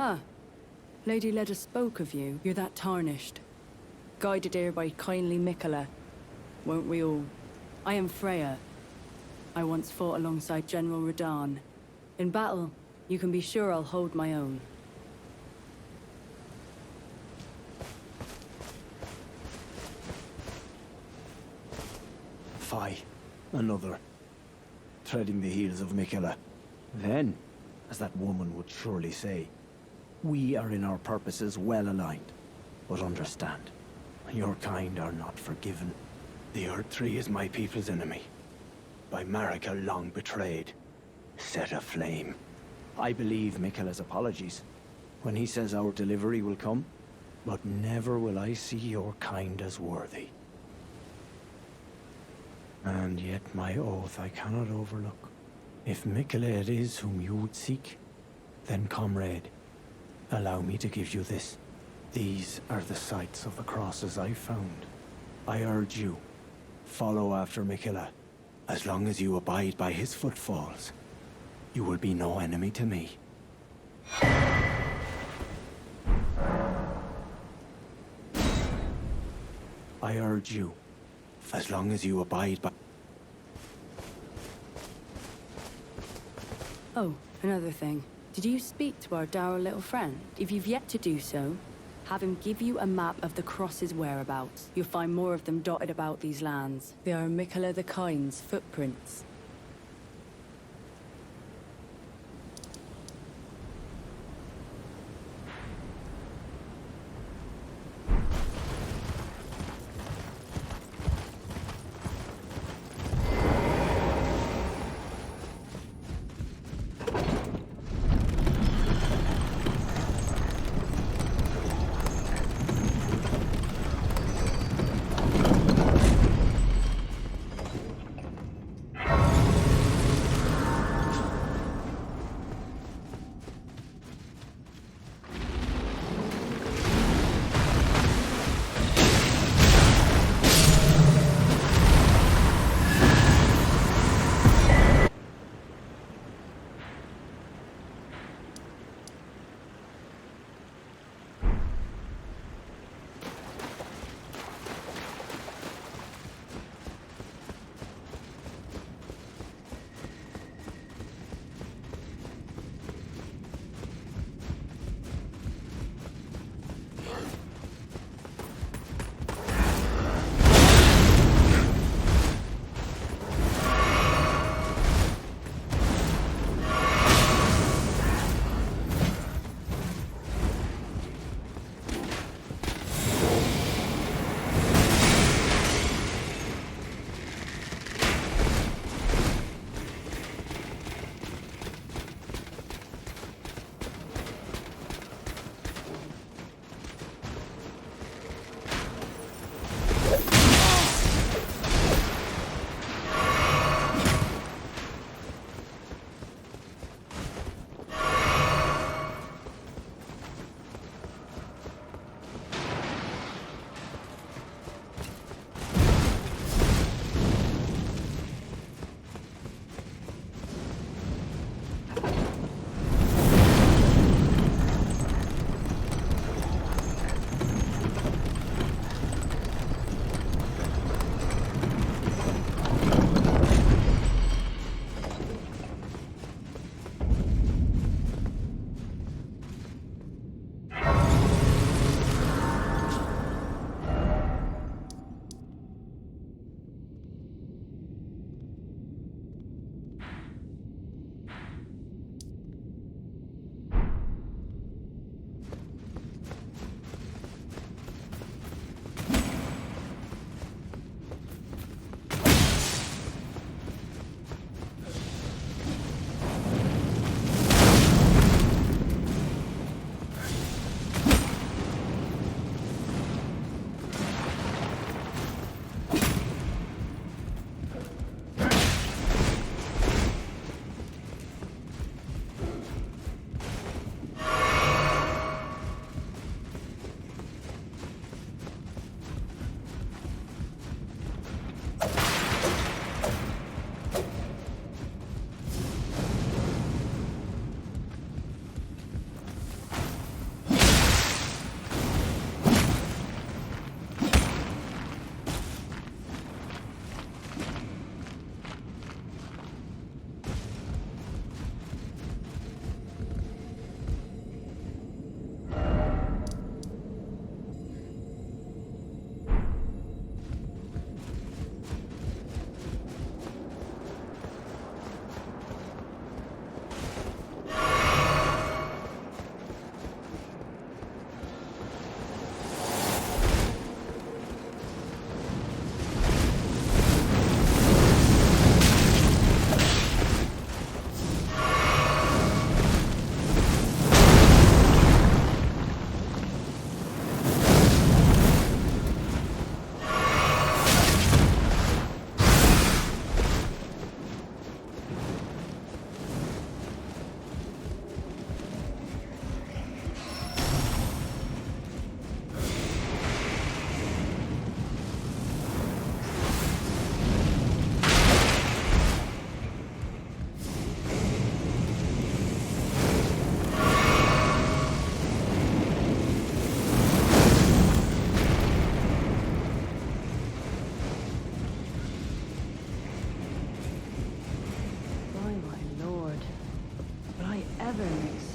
Ah, Lady Leda spoke of you. You're that tarnished. Guided here by kindly Mikola. Won't we all? I am Freyja. I once fought alongside General Radahn. In battle, you can be sure I'll hold my own. Fie, another. Treading the heels of Mikola. Then, as that woman would surely say, we are in our purposes well aligned. But understand, your kind are not forgiven. The Erdtree is my people's enemy. By Marika long betrayed. Set aflame. I believe Mikola's apologies when he says our delivery will come, but never will I see your kind as worthy. And yet my oath I cannot overlook. If Mikola it is whom you would seek, then comrade, allow me to give you this. These are the sites of the crosses I found. I urge you, follow after Mikola. As long as you abide by his footfalls, you will be no enemy to me. I urge you, as long as you abide by... Oh, another thing. Did you speak to our dour little friend? If you've yet to do so, have him give you a map of the Cross's whereabouts. You'll find more of them dotted about these lands. They are Mikola the Kind's footprints.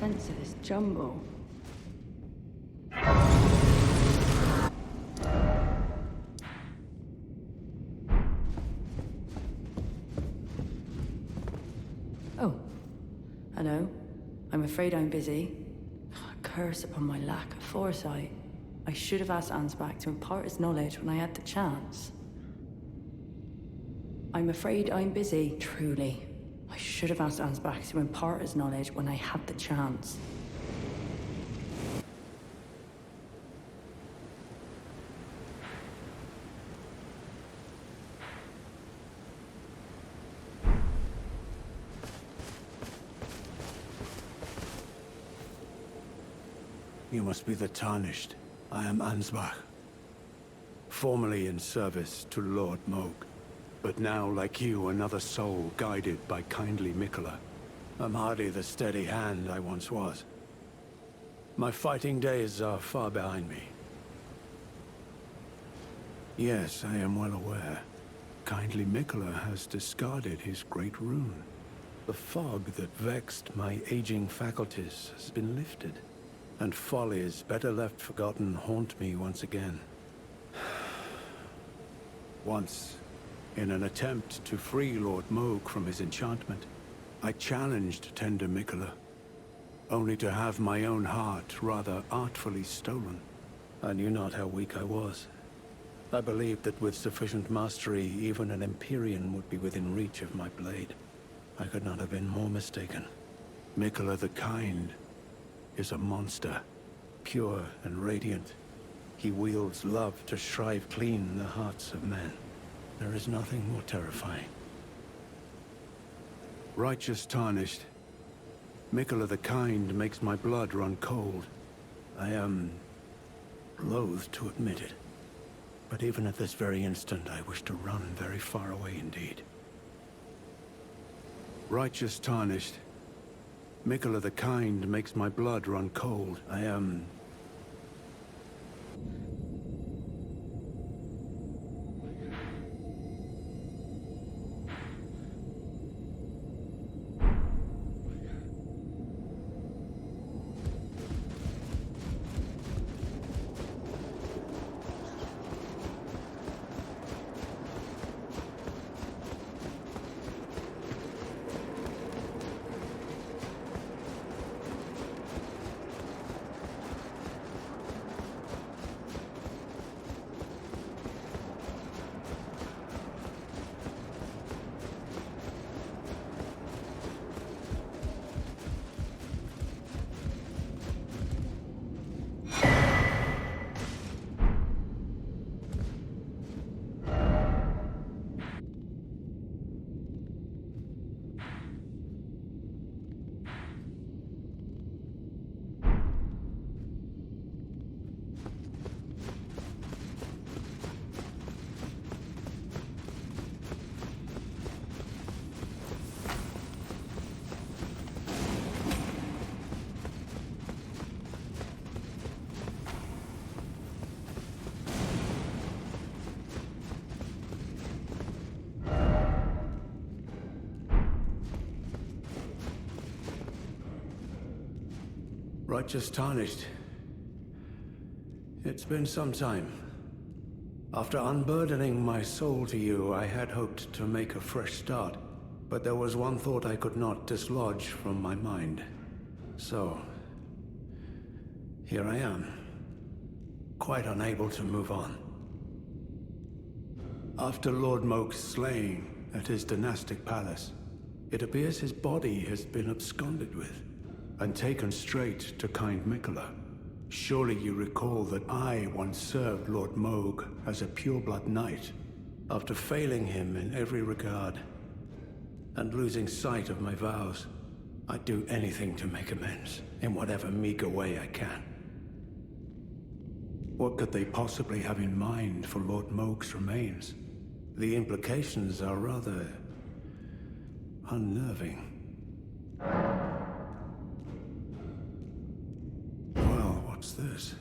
sense of this jumble. Oh. Hello. I'm afraid I'm busy. Curse upon my lack of foresight. I should have asked Ansbach to impart his knowledge when I had the chance. I'm afraid I'm busy, truly. I should have asked Ansbach to impart his knowledge when I had the chance. You must be the Tarnished. I am Ansbach. Formerly in service to Lord Mohg, but now, like you, another soul guided by kindly Mikola. I'm hardly the steady hand I once was. My fighting days are far behind me. Yes, I am well aware. Kindly Mikola has discarded his great rune. The fog that vexed my aging faculties has been lifted. And follies better left forgotten haunt me once again. Once, in an attempt to free Lord Mohg from his enchantment, I challenged tender Mikola, only to have my own heart rather artfully stolen. I knew not how weak I was. I believed that with sufficient mastery, even an Empyrean would be within reach of my blade. I could not have been more mistaken. Mikola the Kind is a monster, pure and radiant. He wields love to shrive clean the hearts of men. There is nothing more terrifying. Righteous Tarnished, Mikola the Kind makes my blood run cold. I am loath to admit it, but even at this very instant I wish to run very far away indeed. Righteous Tarnished, Mikola the Kind makes my blood run cold. I am... Righteous Tarnished. It's been some time. After unburdening my soul to you, I had hoped to make a fresh start, but there was one thought I could not dislodge from my mind. So, here I am, quite unable to move on. After Lord Mohg's slaying at his dynastic palace, it appears his body has been absconded with and taken straight to kind Mikola. Surely you recall that I once served Lord Mohg as a pureblood knight, after failing him in every regard, and losing sight of my vows. I'd do anything to make amends, in whatever meager way I can. What could they possibly have in mind for Lord Mohg's remains? The implications are rather unnerving. What's this?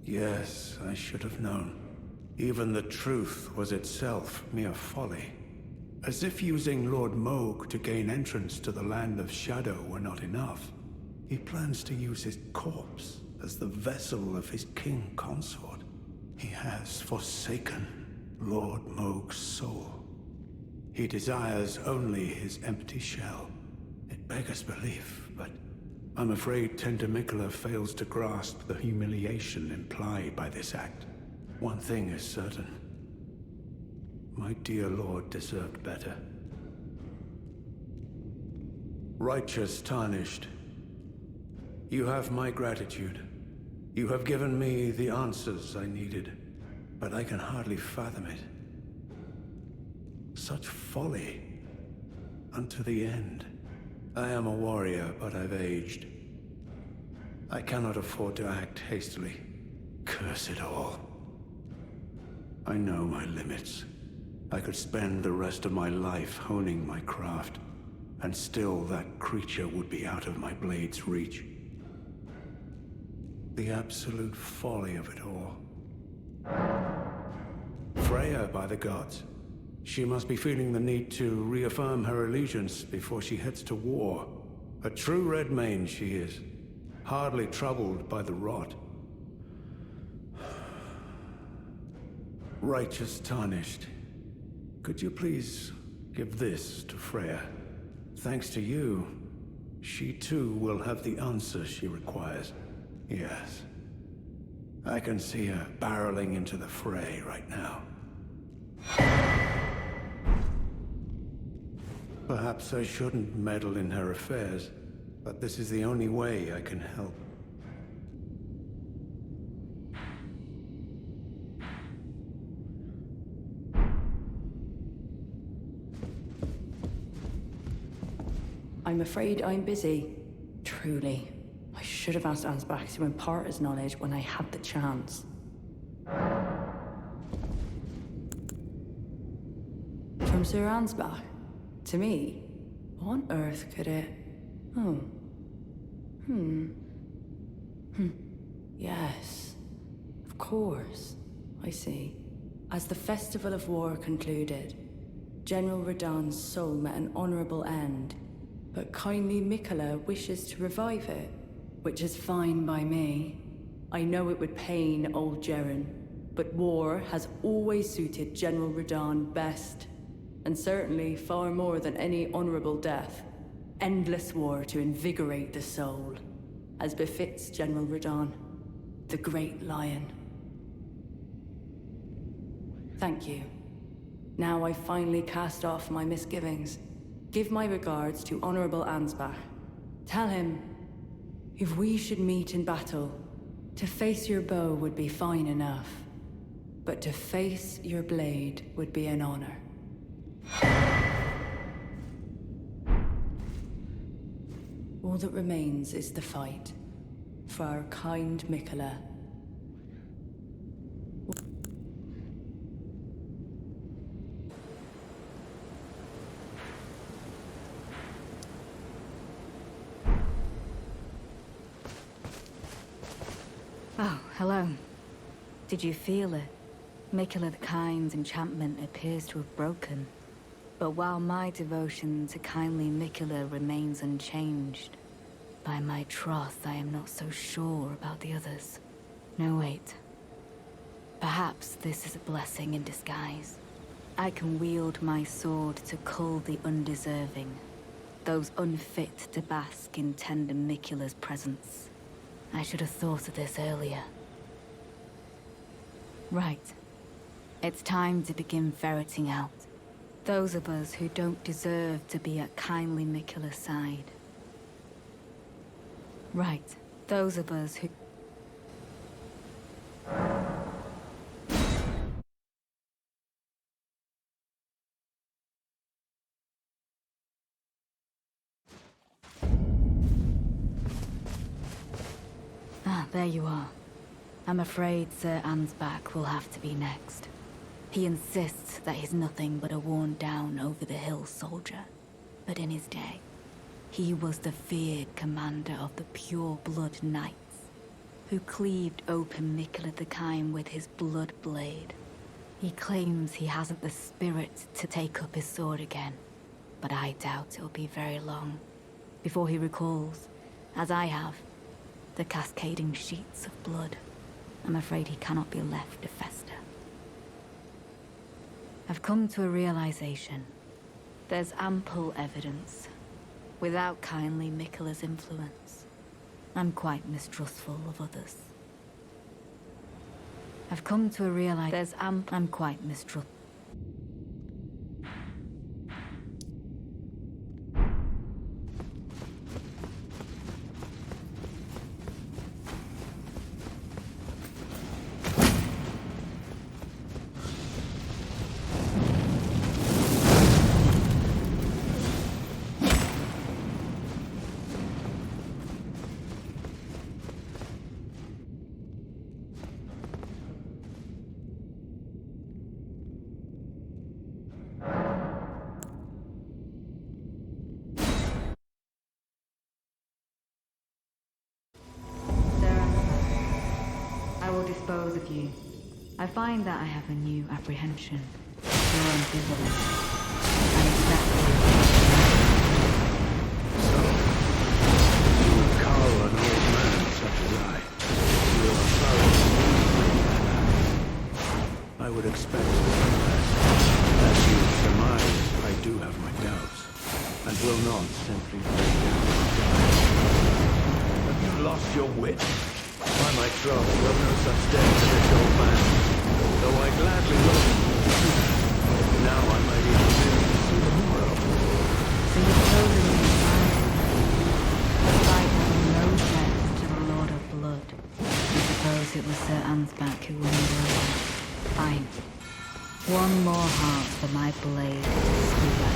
Yes, I should have known. Even the truth was itself mere folly. As if using Lord Moog to gain entrance to the Land of Shadow were not enough, he plans to use his corpse as the vessel of his king consort. He has forsaken Lord Moog's soul. He desires only his empty shell. It beggars belief, but I'm afraid Tender Mikola fails to grasp the humiliation implied by this act. One thing is certain. My dear lord deserved better. Righteous Tarnished, you have my gratitude. You have given me the answers I needed, but I can hardly fathom it. Such folly. Unto the end. I am a warrior, but I've aged. I cannot afford to act hastily. Curse it all. I know my limits. I could spend the rest of my life honing my craft, and still that creature would be out of my blade's reach. The absolute folly of it all. Freyja, by the gods. She must be feeling the need to reaffirm her allegiance before she heads to war. A true Redmane she is, hardly troubled by the rot. Righteous Tarnished, could you please give this to Freyja? Thanks to you, she too will have the answer she requires. Yes. I can see her barreling into the fray right now. Perhaps I shouldn't meddle in her affairs, but this is the only way I can help. I'm afraid I'm busy. Truly. I should have asked Ansbach to impart his knowledge when I had the chance. From Sir Ansbach? To me? What on earth could it... Oh. Yes. Of course. I see. As the Festival of War concluded, General Radahn's soul met an honorable end, but kindly Mikola wishes to revive it, which is fine by me. I know it would pain old Jeren, but war has always suited General Radahn best, and certainly far more than any honorable death. Endless war to invigorate the soul, as befits General Radahn, the Great Lion. Thank you. Now I finally cast off my misgivings. Give my regards to Honorable Ansbach. Tell him, if we should meet in battle, to face your bow would be fine enough, but to face your blade would be an honor. All that remains is the fight, for our kind Mikola. Oh, hello. Did you feel it? Mikola the Kind's enchantment appears to have broken. But while my devotion to kindly Mikola remains unchanged, by my troth I am not so sure about the others. No, wait. Perhaps this is a blessing in disguise. I can wield my sword to cull the undeserving, those unfit to bask in tender Mikola's presence. I should have thought of this earlier. Right. It's time to begin ferreting out those of us who don't deserve to be at kindly Mikola's side. Right. Those of us who... Ah, there you are. I'm afraid Sir Ansbach will have to be next. He insists that he's nothing but a worn-down over-the-hill soldier. But in his day, he was the feared commander of the pure-blood knights, who cleaved open Mikola the Kind with his blood blade. He claims he hasn't the spirit to take up his sword again, but I doubt it'll be very long before he recalls, as I have, the cascading sheets of blood. I'm afraid he cannot be left to fester. I've come to a realization. There's ample evidence. Without kindly Miquella's influence, I'm quite mistrustful of others. I've come to a realization. I'm quite mistrustful. I will dispose of you. I find that I have a new apprehension. Your ambivalence. And exactly. So, you would call an old man such as I. You are sorry to me. I would expect less. As you surmise, I do have my doubts, and will not simply lay down and die. Have you lost your wit? By my troth, you have no such day to this old man. Though I gladly will. Now I might even live to see the morrow. So you've chosen me despite having no threats to the Lord of Blood. I suppose it was Sir Ansbach who won me over. Fine. One more heart for my blade to skewer.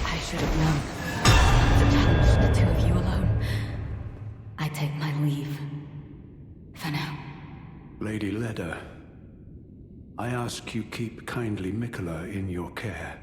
I should have known. To challenge the two of you alone. I take my leave. For now. Lady Leda, I ask you keep kindly Miquella in your care.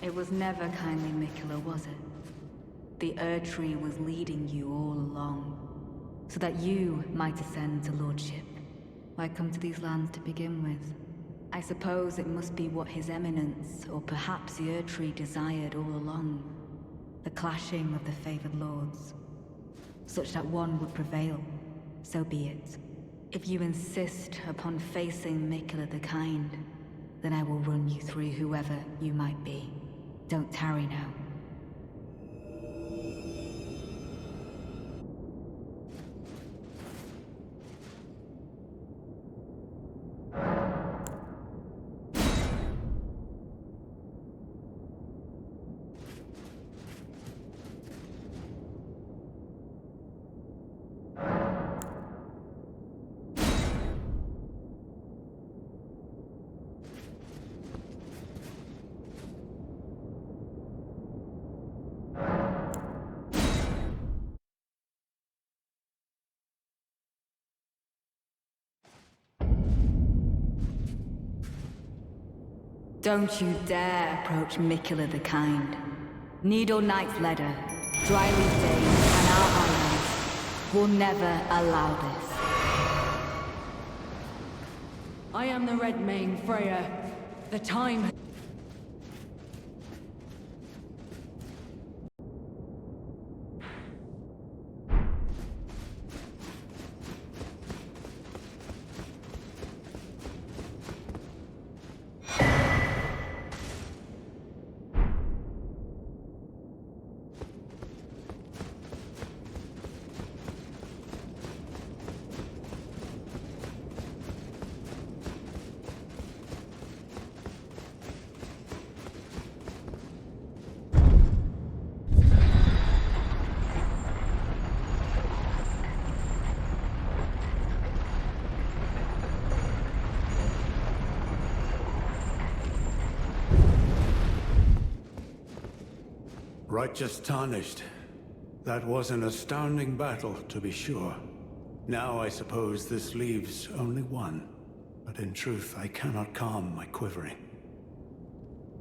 It was never kindly Miquella, was it? The Erdtree was leading you all along, so that you might ascend to lordship. Why come to these lands to begin with? I suppose it must be what His Eminence, or perhaps the Erdtree desired all along. The clashing of the favored lords. Such that one would prevail. So be it. If you insist upon facing Miquella the Kind, then I will run you through whoever you might be. Don't tarry now. Don't you dare approach Mikula the Kind. Needle Knight's Leda, Dryleaf Dane, and our allies will never allow this. I am the Red Mane, Freyja. The time... Rite just tarnished. That was an astounding battle, to be sure. Now I suppose this leaves only one. But in truth, I cannot calm my quivering.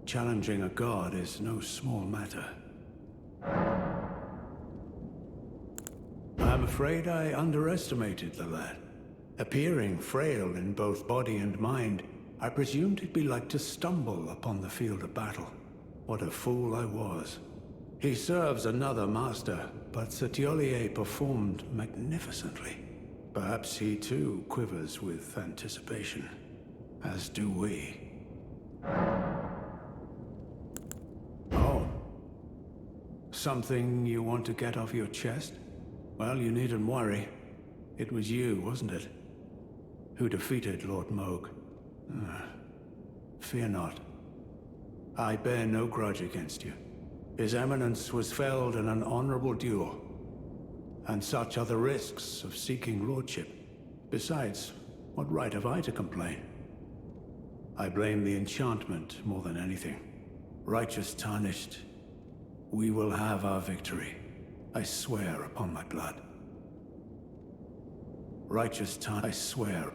Challenging a god is no small matter. I'm afraid I underestimated the lad. Appearing frail in both body and mind, I presumed he'd be like to stumble upon the field of battle. What a fool I was. He serves another master, but Setiolier performed magnificently. Perhaps he too quivers with anticipation, as do we. Oh. Something you want to get off your chest? Well, you needn't worry. It was you, wasn't it? Who defeated Lord Mohg. Fear not. I bear no grudge against you. His Eminence was felled in an honorable duel. And such are the risks of seeking lordship. Besides, what right have I to complain? I blame the enchantment more than anything. Righteous tarnished, we will have our victory. I swear upon my blood. Righteous tarnished, I swear